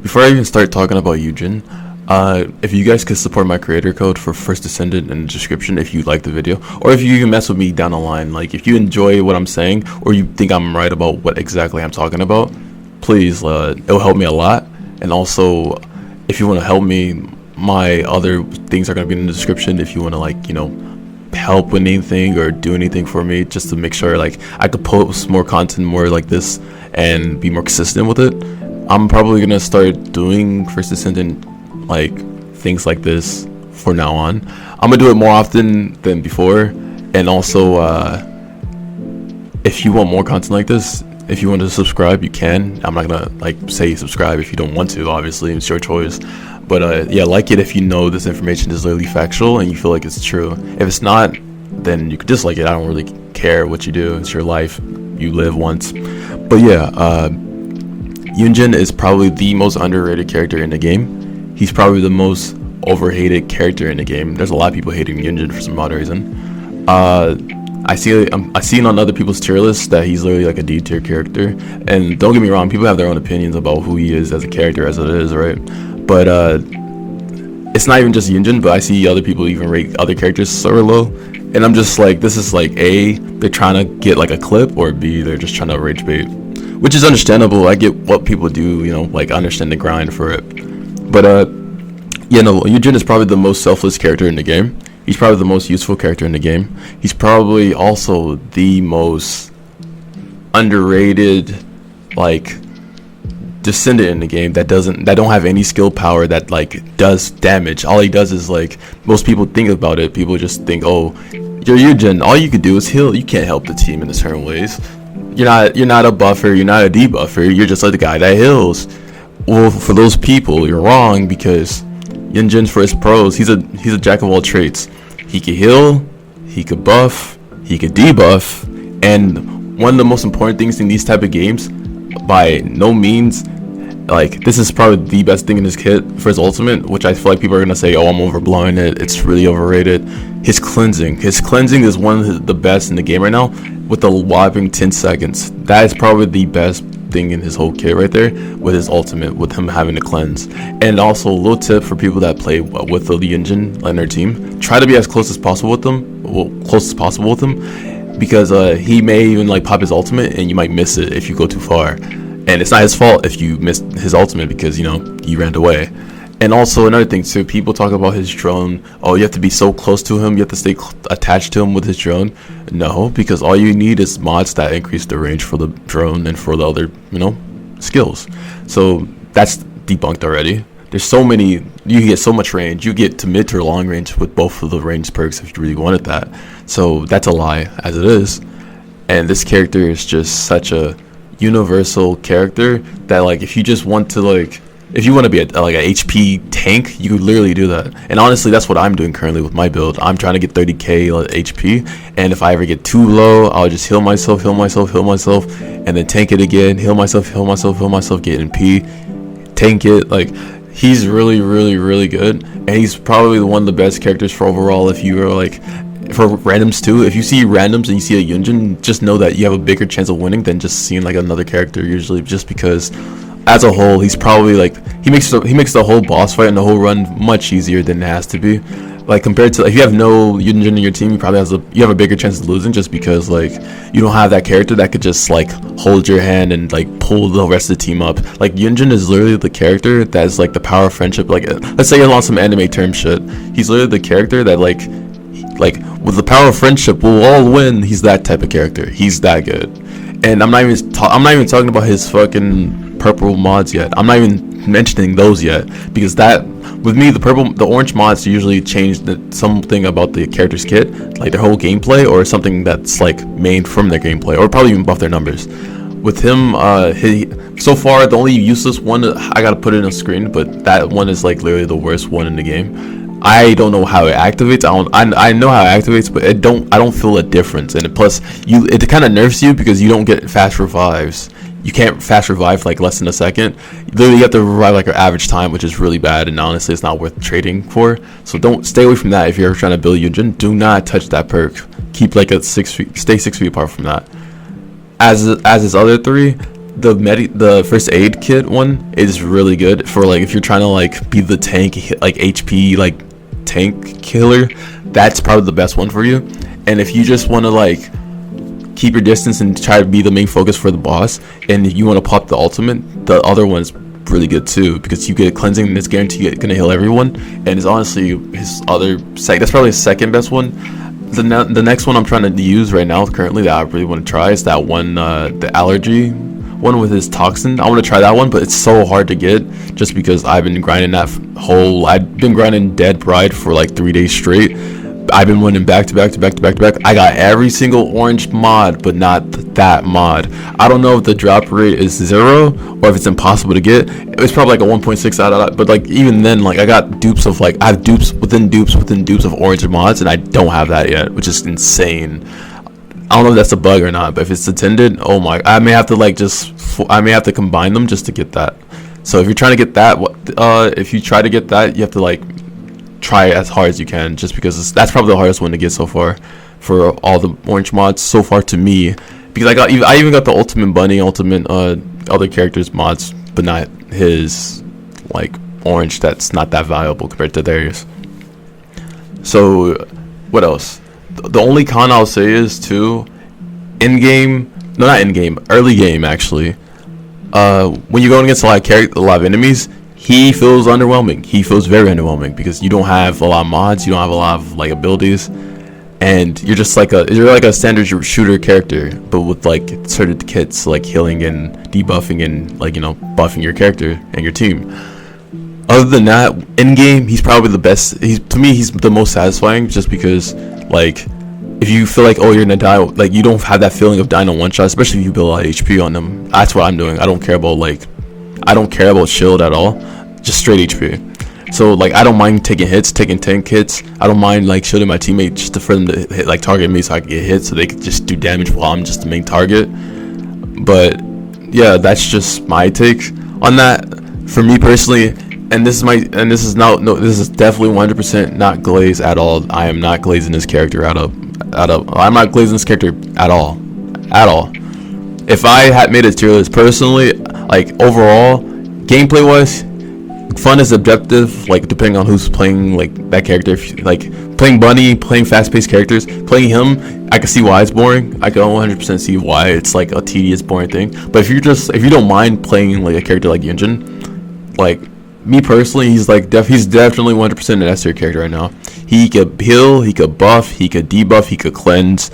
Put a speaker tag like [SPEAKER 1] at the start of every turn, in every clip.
[SPEAKER 1] Before I even start talking about Yujin, if you guys could support my creator code for First Descendant in the description if you like the video, or if you can mess with me down the line, like if you enjoy what I'm saying, or you think I'm right about what exactly I'm talking about, please, it'll help me a lot. And also, if you want to help me, my other things are going to be in the description if you want to, like, help with anything or do anything for me, just to make sure like I could post more content more like this and be more consistent with it. I'm probably gonna start doing First Descendant like things like this for now on. I'm gonna do it more often than before. And also, if you want more content like this, if you want to subscribe, you can. I'm not gonna like say subscribe if you don't want to, obviously it's your choice. But yeah, like it if you know this information is literally factual and you feel like it's true. If it's not, then you could dislike it. I don't really care what you do. It's your life. You live once. But yeah, Yujin is probably the most underrated character in the game. He's probably the most overhated character in the game. There's a lot of people hating Yujin for some odd reason. I seen on other people's tier lists that he's literally like a D tier character. And don't get me wrong, people have their own opinions about who he is as a character as it is, right? But it's not even just Yujin, but I see other people even rate other characters so low. And I'm just like, this is like A, they're trying to get like a clip, or B, they're just trying to rage bait. Which is understandable. I get what people do, like I understand the grind for it. But yeah, no, Yujin is probably the most selfless character in the game. He's probably the most useful character in the game. He's probably also the most underrated, like, Descendant in the game that don't have any skill power that like does damage. All he does is, like, most people think about it, people just think, oh, you're Yujin, all you could do is heal. You can't help the team in certain ways. You're not a buffer, you're not a debuffer, you're just like the guy that heals. Well, for those people, you're wrong, because Yujin, for his pros, he's a jack of all trades. He could heal, he could buff, he could debuff, and one of the most important things in these type of games, by no means, like, this is probably the best thing in his kit for his ultimate, which I feel like people are gonna say, oh, I'm overblowing it, it's really overrated. His cleansing is one of the best in the game right now, with a whopping 10 seconds. That is probably the best thing in his whole kit right there, with his ultimate, with him having to cleanse. And also, a little tip for people that play with the Yujin on their team: try to be as close as possible with them, because he may even like pop his ultimate and you might miss it if you go too far. And it's not his fault if you missed his ultimate, because you ran away. And also another thing too, people talk about his drone. Oh, you have to be so close to him, you have to stay attached to him with his drone. No, because all you need is mods that increase the range for the drone and for the other skills. So that's debunked already. There's so many, you get so much range. You get to mid to long range with both of the range perks if you really wanted that. So that's a lie as it is. And this character is just such a universal character that, like, if you just want to, like, if you want to be like a HP tank, you could literally do that. And honestly, that's what I'm doing currently with my build. I'm trying to get 30k HP, and if I ever get too low, I'll just heal myself, and then tank it again, heal myself, get NP, tank it. Like, he's really good, and he's probably one of the best characters for overall. If you are like, for randoms too, if you see randoms and you see a Yujin, just know that you have a bigger chance of winning than just seeing like another character usually, just because as a whole he's probably like, he makes the whole boss fight and the whole run much easier than it has to be. Like, compared to, if you have no Yujin in your team, you have a bigger chance of losing, just because like you don't have that character that could just like hold your hand and like pull the rest of the team up. Like, Yujin is literally the character that is like the power of friendship. Like, let's say you're on some anime term shit, he's literally the character that like with the power of friendship we'll all win. He's that type of character. He's that good. And I'm not even talking about his fucking purple mods yet. I'm not even mentioning those yet, because that, with me, the orange mods usually change something about the character's kit, like their whole gameplay, or something that's like made from their gameplay, or probably even buff their numbers. With him, so far the only useless one, I gotta put it on the screen, but that one is like literally the worst one in the game. I don't know how it activates. I know how it activates, but I don't feel a difference. And plus, it kind of nerfs you because you don't get fast revives. You can't fast revive like less than a second. Literally, you have to revive like your average time, which is really bad, and honestly, it's not worth trading for. So don't stay away from that if you're trying to build Yujin. Do not touch that perk. Keep like stay 6 feet apart from that. As his other three, the first aid kit one is really good for like if you're trying to like be the tank, like HP like tank killer. That's probably the best one for you. And if you just want to like keep your distance and try to be the main focus for the boss, and you want to pop the ultimate, the other one's really good too, because you get cleansing and it's guaranteed gonna heal everyone, and it's honestly his other that's probably his second best one. The next one I'm trying to use right now currently that I really want to try is that one, the allergy one with his toxin. I want to try that one, but it's so hard to get just because I've been grinding I've been grinding Dead Bride for like 3 days straight. I've been winning back to back to back to back to back. I got every single orange mod, but not that mod. I don't know if the drop rate is 0 or if it's impossible to get. It's probably like a 1.6 out of that. But like even then, like I got dupes of like I have dupes within dupes within dupes of orange mods, and I don't have that yet, which is insane. I don't know if that's a bug or not, but if it's intended, oh my! I may have to combine them just to get that. So if you're trying to get that, if you try to get that, you have to like try as hard as you can, just because that's probably the hardest one to get so far for all the orange mods so far to me, because I even got the ultimate bunny, ultimate other characters mods, but not his like orange. That's not that valuable compared to theirs. So what else? The only con I'll say is too, early game actually, when you're going against a lot of enemies, he feels underwhelming. He feels very underwhelming because you don't have a lot of mods, you don't have a lot of like abilities, and you're like a standard shooter character, but with like certain kits like healing and debuffing and like, you know, buffing your character and your team. Other than that, in game, he's probably the best. To me, he's the most satisfying, just because like if you feel like, oh, you're gonna die, like you don't have that feeling of dying on one shot, especially if you build a lot of HP on them. That's what I'm doing. I don't care about shield at all, just straight HP. So like I don't mind taking 10 hits. I don't mind like shielding my teammate just for them to hit, like target me, so I can get hit, so they can just do damage while I'm just the main target. But yeah, that's just my take on that. For me personally, and this is definitely 100% not glaze at all. I am not glazing this character I'm not glazing this character at all. If I had made a tier list personally, like overall, gameplay wise, fun is objective, like depending on who's playing like that character. If you, like playing Bunny, playing fast-paced characters, playing him, I can see why it's boring. I can 100% see why it's like a tedious, boring thing. But if you don't mind playing like a character like Yujin, like me personally, he's definitely 100% an S tier character right now. He could heal, he could buff, he could debuff, he could cleanse,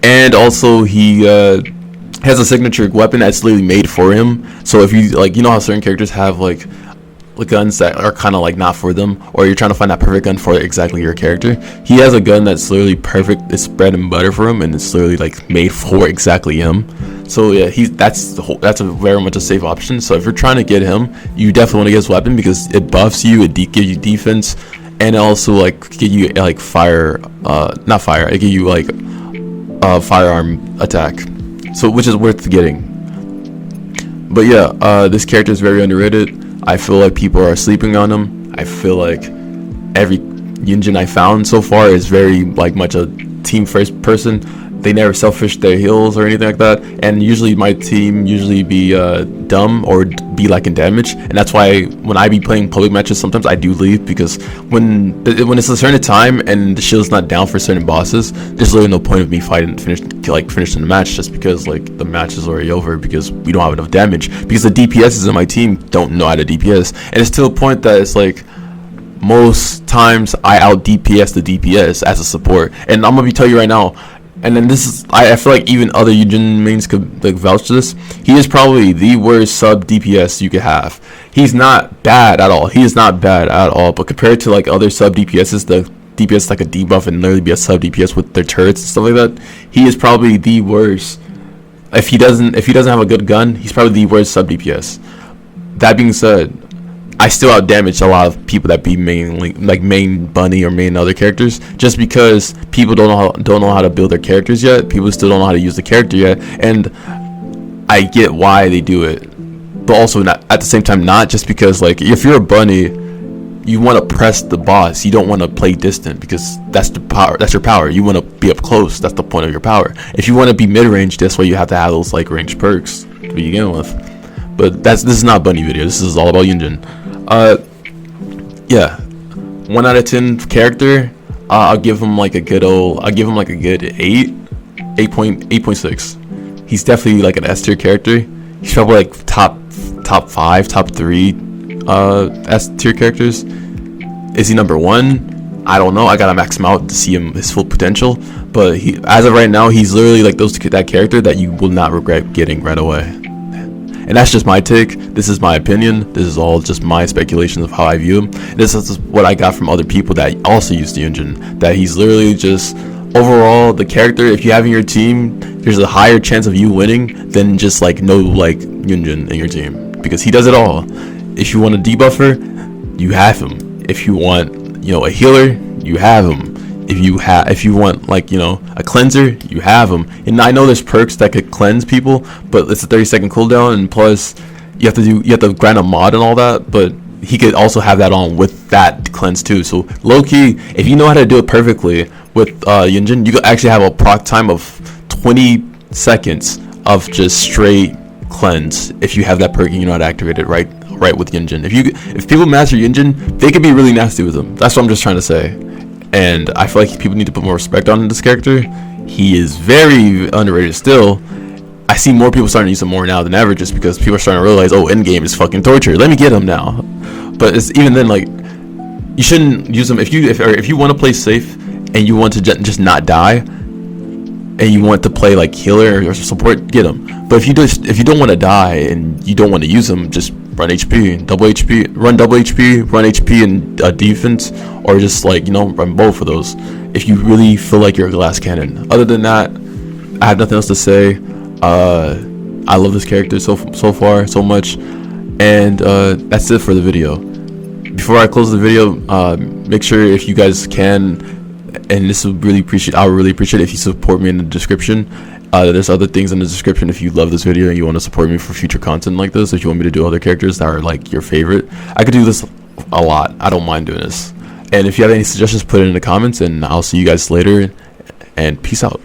[SPEAKER 1] and also he has a signature weapon that's literally made for him. So if you like, you know how certain characters have like guns that are kind of like not for them, or you're trying to find that perfect gun for exactly your character, he has a gun that's literally perfect. It's bread and butter for him, and it's literally like made for exactly him. So yeah, that's a very much a safe option. So if you're trying to get him, you definitely want to get his weapon, because it buffs you, it gives you defense, and also like give you like it give you like firearm attack, so which is worth getting. But yeah, this character is very underrated. I feel like people are sleeping on him. I feel like every Yujin I found so far is very like much a team first person. They never selfish their heals or anything like that, and usually my team be dumb or be lacking damage, and that's why when I be playing public matches, sometimes I do leave, because when it's a certain time and the shield's not down for certain bosses, there's literally no point of me finishing the match, just because like the match is already over because we don't have enough damage, because the DPSs in my team don't know how to DPS, and it's to a point that it's like most times I out DPS the DPS as a support, and I'm gonna tell you right now. And then this is, I feel like even other Yujin mains could like vouch to this. He is probably the worst sub DPS you could have. He's not bad at all. He is not bad at all. But compared to like other sub DPSs, the DPS like a debuff and literally be a sub DPS with their turrets and stuff like that, he is probably the worst. If he doesn't have a good gun, he's probably the worst sub DPS. That being said, I still out damage a lot of people that be main Bunny or main other characters, just because people don't know how to build their characters yet. People still don't know how to use the character yet, and I get why they do it, but also not at the same time, not just because like if you're a Bunny, you want to press the boss. You don't want to play distant, because that's the power. That's your power. You want to be up close. That's the point of your power. If you want to be mid range, that's why you have to have those like range perks to begin with. But this is not Bunny video. This is all about Yujin. Yeah, 1 out of 10 character. I'll give him like a good 8.6. He's definitely like an S tier character. He's probably like top 5, top 3 S tier characters. Is he number 1? I don't know. I gotta max him out to see his full potential. But as of right now, he's literally like that character that you will not regret getting right away. And that's just my take. This is my opinion. This is all just my speculations of how I view him. This is what I got from other people that also use Yujin. That he's literally just, overall, the character, if you have in your team, there's a higher chance of you winning than just like no like Yujin in your team. Because he does it all. If you want a debuffer, you have him. If you want, a healer, you have him. If you want like a cleanser, you have him. And I know there's perks that could cleanse people, but it's a 30-second cooldown, and plus you have to grind a mod and all that. But he could also have that on with that cleanse too. So low key, if you know how to do it perfectly with Yujin, you could actually have a proc time of 20 seconds of just straight cleanse if you have that perk and you know how to activate it right with Yujin. If people master Yujin, they could be really nasty with him. That's what I'm just trying to say. And I feel like people need to put more respect on this character. He is very underrated still. I see more people starting to use him more now than ever, just because people are starting to realize, oh, endgame is fucking torture. Let me get him now. But it's even then, like, you shouldn't use him if you want to play safe and you want to just not die, and you want to play like healer or support, get him. But if you don't want to die and you don't want to use him, just run HP, run double HP, run HP and defense, or just like run both of those. If you really feel like you're a glass cannon. Other than that, I have nothing else to say. I love this character so far so much, and that's it for the video. Before I close the video, make sure, if you guys can, and I would really appreciate it if you support me in the description. There's other things in the description if you love this video and you want to support me for future content like this. If you want me to do other characters that are like your favorite, I could do this a lot. I don't mind doing this. And if you have any suggestions, put it in the comments, and I'll see you guys later, and peace out.